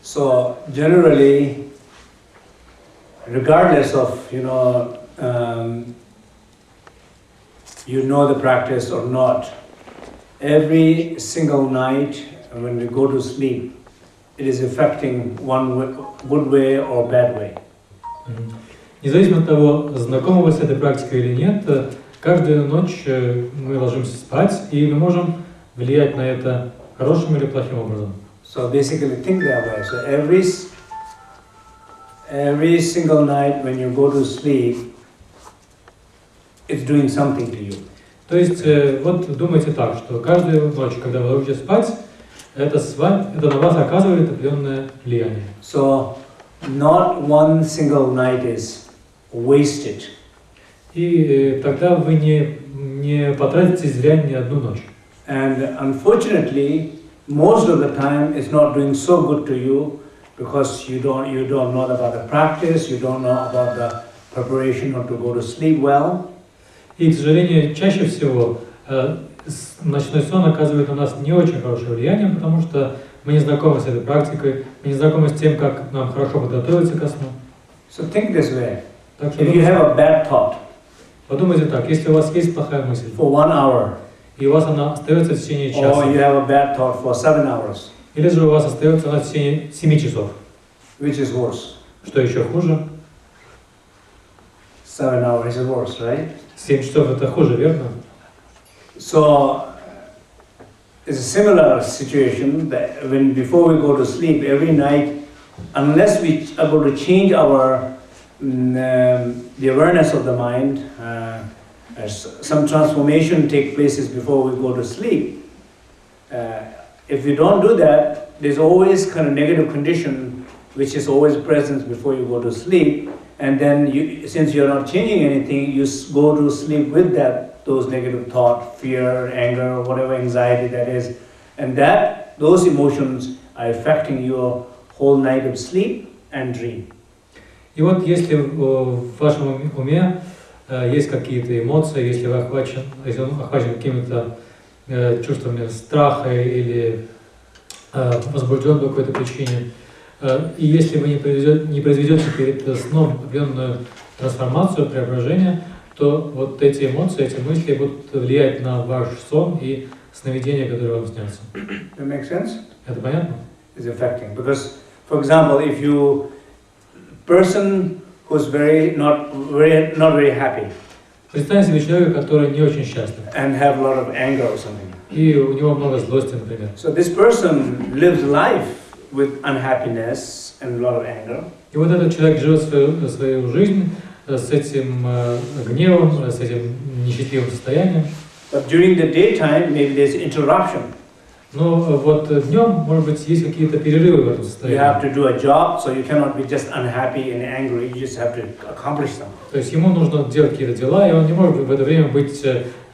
So generally, regardless of you know the practice or not, every single night when we go to sleep, it is affecting one good way or bad way. Независимо от того, знакомы вы с этой практикой или нет, каждую ночь мы ложимся спать, и мы можем влиять на это хорошим или плохим образом. So basically think that way. So every single night when you go to sleep, it's doing something to you. То есть вот думайте так, что каждую ночь, когда вы ложитесь спать, это на вас оказывает определенное влияние. So not one single night is wasted. И тогда вы не потратите зря ни одну ночь. And unfortunately, most of the time it's not doing so good to you because you don't know about the practice, you don't know about the preparation or to go to sleep well. И, к сожалению, чаще всего ночной сон оказывает на нас не очень хорошее влияние, потому что мы не знакомы с этой практикой, мы не знакомы с тем, как нам хорошо подготовиться ко сну. So think this way. Так что If you have a bad thought, подумайте так, если у вас есть плохая мысль, for 1 hour, и у вас она остается в течение часа, or you have a bad thought for 7 hours, или же у вас остается она в течение 7 часов, which is worse? что еще хуже? 7 hours is worse, right? 7 часов это хуже, верно? So it's a similar situation that when before we go to sleep every night, unless we are able to change our the awareness of the mind, some transformation take places before we go to sleep. If we don't do that, there's always kind of negative condition which is always present before you go to sleep, and then since you're not changing anything, you go to sleep with those negative thought, fear, anger, whatever anxiety that is, and those emotions are affecting your whole night of sleep and dream. И вот если в вашем уме есть какие-то эмоции, если он охвачен какими-то чувствами страха или возбужден по какой-то причине, и если вы не произведете перед сном определенную трансформацию, преображение, то вот эти эмоции, эти мысли будут влиять на ваш сон и сновидения, которые вам снятся. That makes sense? Это понятно? It's affecting because, for example, if you person who's not very happy, представьте себе человека, который не очень счастлив, and have a lot of anger or something. и у него много злости, например. So this person lives life with unhappiness and a lot of anger. И вот этот человек живет свою жизнь с этим гневом, с этим несчастливым состоянием. But during the daytime, maybe there's interruption. Но вот днем, может быть, есть какие-то перерывы в этом You состоянии. have to do a job, so you cannot be just unhappy and angry. You just have to accomplish something. То есть ему нужно делать какие-то дела, и он не может в это время быть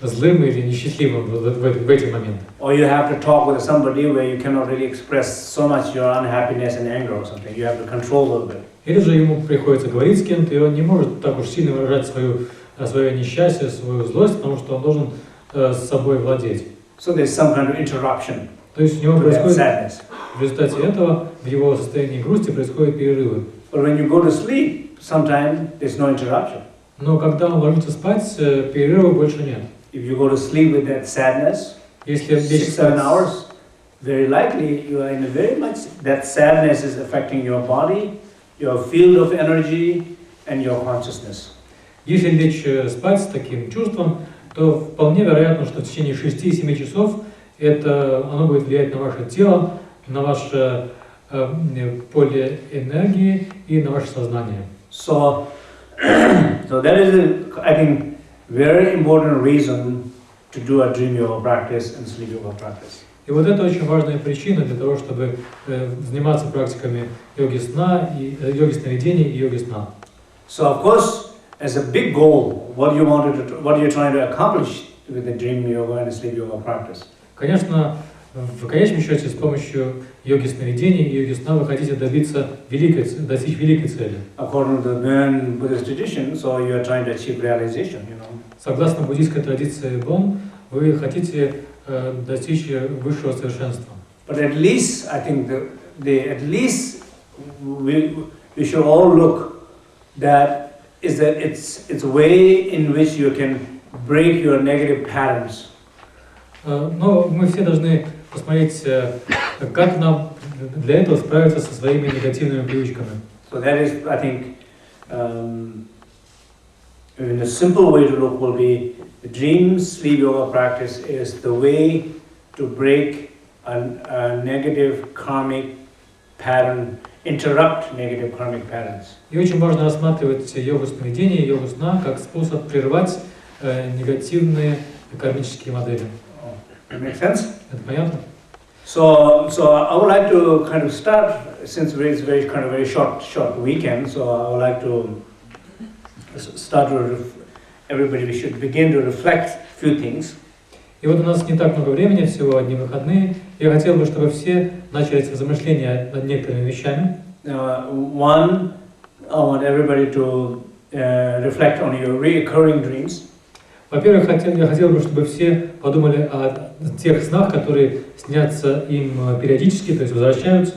злым или несчастливым в эти моменты. Or you have to talk with somebody where you cannot really express so much your unhappiness and anger or something. You have to control a little bit. Или же ему приходится говорить с кем-то, и он не может так уж сильно выражать свое несчастье, свою злость, потому что он должен с собой владеть. So there's some kind of interruption. То есть у него to that происходит, sadness. в результате этого, в его состоянии грусти происходят перерывы. But when you go to sleep, sometimes there's no interruption. Но когда он ложится спать, перерыва больше нет. If you go to sleep with that sadness, Если лечь 6-7 спать, hours, very likely you are in a very much, that sadness is affecting your body, your field of energy, and your consciousness. если лечь спать с таким чувством, то вполне вероятно, что в течение 6-7 часов оно будет влиять на ваше тело, на ваше поле энергии и на ваше сознание. So that is, I think, very important reason to do a dream yoga practice and sleep yoga practice. И вот это очень важная причина для того, чтобы заниматься практиками йоги сна, йоги сновидений и йоги сна. So of course, as a big goal, what you're trying to accomplish with the dream yoga and the sleep yoga practice. Конечно, в конечном счете, с помощью йоги сновидений и йоги сна вы хотите достичь великой цели. According to the Bön Buddhist tradition, so you are trying to achieve realization, Согласно буддийской традиции Бон, вы хотите достичь высшего совершенства. But at least, I think, at least we should all look that is that it's a way in which you can break your negative patterns. Но мы все должны посмотреть, как нам для этого справиться со своими негативными привычками. So that is, I think, in a simple way to look will be the dream sleep yoga practice is the way to break a negative karmic pattern, interrupt negative karmic patterns. И очень важно рассматривать йогу сновидения и йогу сна как способ прервать негативные кармические модели. That makes sense? Это понятно? So I would like to kind of start, since it's very short weekend. So I would like to start to everybody. We should begin to reflect a few things. И вот у нас не так много времени, всего одни выходные. Я хотел бы, чтобы все начали размышления над некоторыми вещами. One, I want everybody to reflect on your recurring dreams. Во-первых, я хотел бы, чтобы все подумали о тех снах, которые снятся им периодически, то есть возвращаются.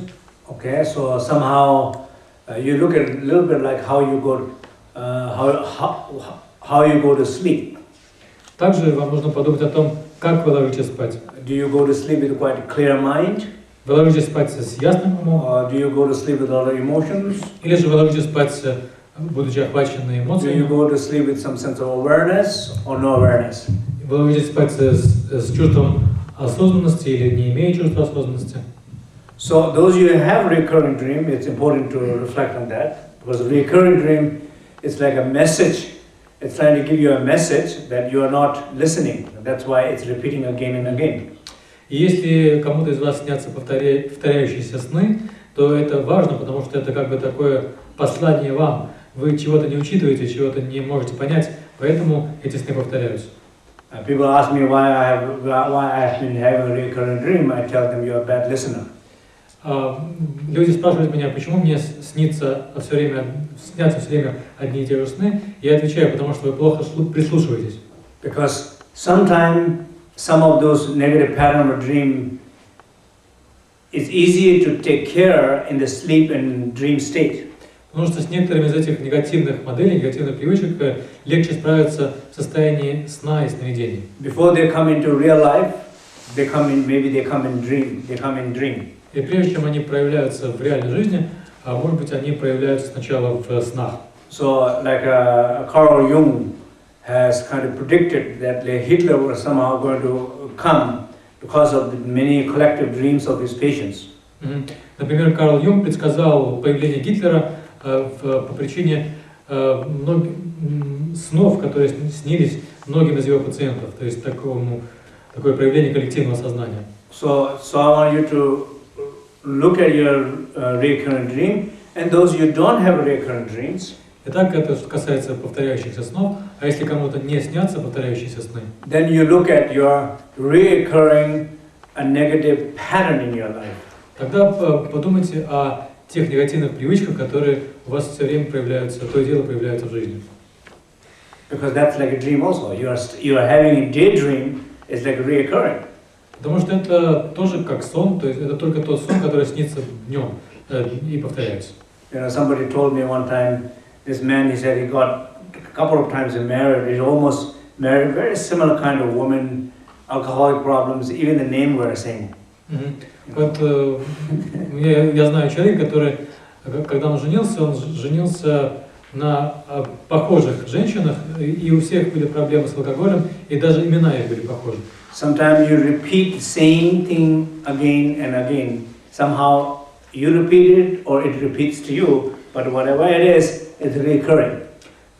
Okay, so somehow you look at a little bit like how you go to sleep. Также вам нужно подумать о том, как вы ложитесь спать. Do you go to sleep with quite a clear mind? Вы ложитесь спать с ясным умом? Or do you go to sleep with a lot of emotions? Или же вы ложитесь спать, будучи охвачены Do you эмоциями? go to sleep with some sense of awareness or no awareness? Вы ложитесь спать с чувством осознанности или не имея чувства осознанности? So those you have recurring dream, it's important to reflect on that, because a recurring dream is like a message. It's trying to give you a message that you are not listening. That's why it's repeating again and again. И если кому-то из вас снятся повторяющиеся сны, то это важно, потому что это как бы такое послание вам. Вы чего-то не учитываете, чего-то не можете понять, поэтому эти сны повторяются. People ask me why I have been having a recurring dream. I tell them you're a bad listener. Люди спрашивают меня, почему мне снятся все время одни и те же сны. Я отвечаю, потому что вы плохо прислушиваетесь. Because sometimes some of those negative pattern of dream is easier to take care in the sleep and dream state. Потому что с некоторыми из этих негативных моделей, негативных привычек легче справиться в состоянии сна и сновидений. Before they come into real life, they come in dream. И прежде чем они проявляются в реальной жизни, может быть, они проявляются сначала в снах. So, like Carl Jung has kind of predicted that Hitler was somehow going to come because of the many collective dreams of his patients. Например, Карл Юнг предсказал появление Гитлера по причине снов, которые снились многим из его пациентов, то есть такое проявление коллективного сознания. So I want you to look at your recurrent dream, and those you don't have recurrent dreams. Итак, это что касается повторяющихся снов, а если кому-то не снятся повторяющиеся сны, Then you look at your recurring a negative pattern in your life. тогда подумайте о тех негативных привычках, которые у вас все время проявляются, то и дело проявляются в жизни. Because that's like a dream also. You are having a daydream, it's like recurring. Потому что это тоже как сон, то есть это только тот сон, который снится днем и повторяется. You know, somebody told me one time, this man, he said he got a couple of times married. He's almost married, very similar kind of woman, alcoholic problems, even the name we're saying. Вот я знаю человека, который, когда он женился на похожих женщинах, и у всех были проблемы с алкоголем, и даже имена их были похожи. Sometimes you repeat the same thing again and again. Somehow you repeat it or it repeats to you, but whatever it is, it's recurring.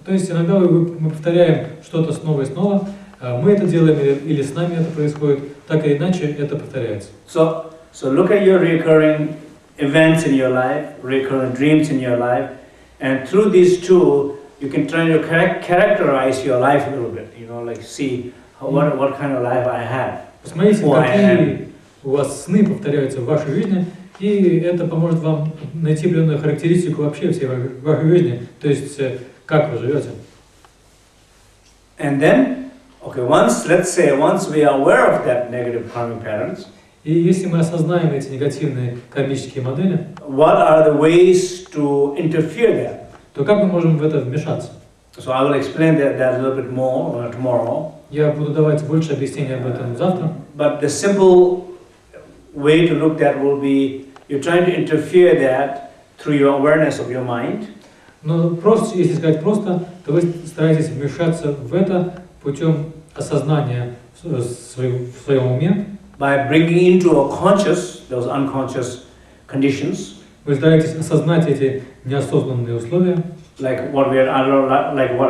То есть иногда мы повторяем что-то снова и снова, мы это делаем или с нами это происходит, так или иначе это повторяется. So look at your recurring events in your life, recurring dreams in your life, and through these two, you can try to characterize your life a little bit. You know, like see what kind of life I have. Посмотрите, какие у вас сны повторяются в вашей жизни, и это поможет вам найти определенную характеристику вообще всей вашей жизни, то есть как вы живете. And then, okay, once we are aware of that negative karmic patterns, И если мы осознаем эти негативные кармические модели, what are the ways to interfere there? то как мы можем в это вмешаться? So I will explain that a little bit more tomorrow. Я буду давать больше объяснений об этом завтра. But the simple way to look at will be you're trying to interfere that through your awareness of your mind. Но просто, если сказать просто, то вы стараетесь вмешаться в это путем осознания в своем уме. By bringing into a conscious those unconscious conditions. Вы стараетесь осознать эти неосознанные условия. Like what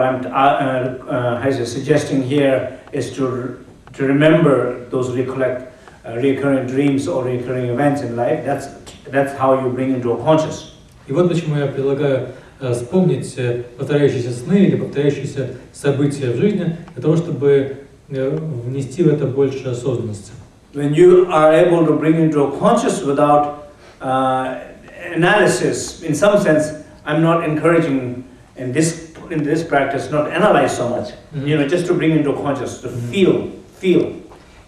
I'm suggesting here is to remember those recurring dreams or recurring events in life. That's how you bring into a conscious. И вот почему я предлагаю вспомнить повторяющиеся сны или повторяющиеся события в жизни для того, чтобы внести в это больше осознанности. When you are able to bring into a conscious without analysis, in some sense, I'm not encouraging in this practice not analyze so much. You know, just to bring into a conscious, to feel.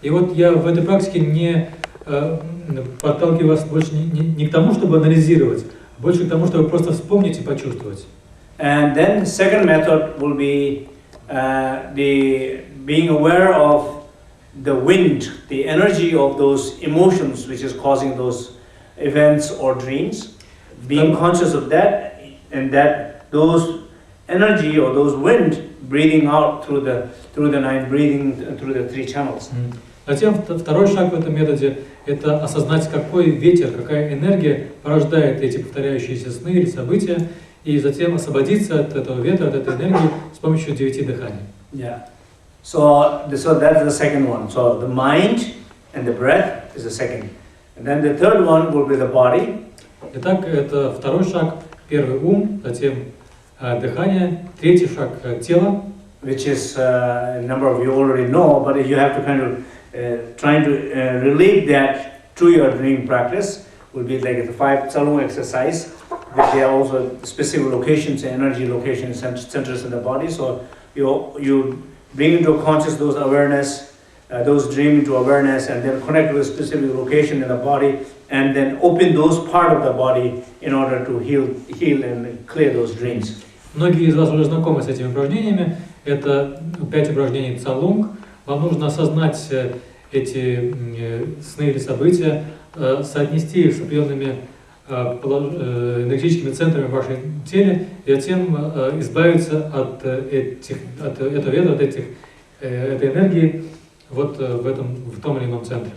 И вот я в этой практике не подталкиваю вас больше не к тому, чтобы анализировать, больше к тому, чтобы просто вспомнить и почувствовать. And then second method will be the being aware of the wind, the energy of those emotions which is causing those events or dreams. Being conscious of that, and that those energy or those wind breathing out through the night, breathing through the three channels. Затем второй шаг в этом методе – это осознать, какой ветер, какая энергия порождает эти повторяющиеся сны или события, и затем освободиться от этого ветра, от этой энергии с помощью 9 дыханий. Yeah. So that's the second one. So the mind and the breath is the second. And then the third one will be the body. Итак, это второй шаг. Первый ум, затем дыхание, третий шаг тело. Which is a number of you already know, but you have to kind of trying to relate that to your dream practice. Will be like the 5 Tsalung exercise, which there are also specific locations, energy locations, centers in the body. So you bring into conscious those awareness, those dream into awareness, and then connect with a specific location in the body, and then open those part of the body in order to heal and clear those dreams. Многие из вас уже знакомы с этими упражнениями. Это 5 упражнений Цалунг. Вам нужно осознать эти сны или события, соотнести их с определенными энергетическими центрами в вашем теле, и затем избавиться от этого ветра, от этой энергии вот в том или ином центре.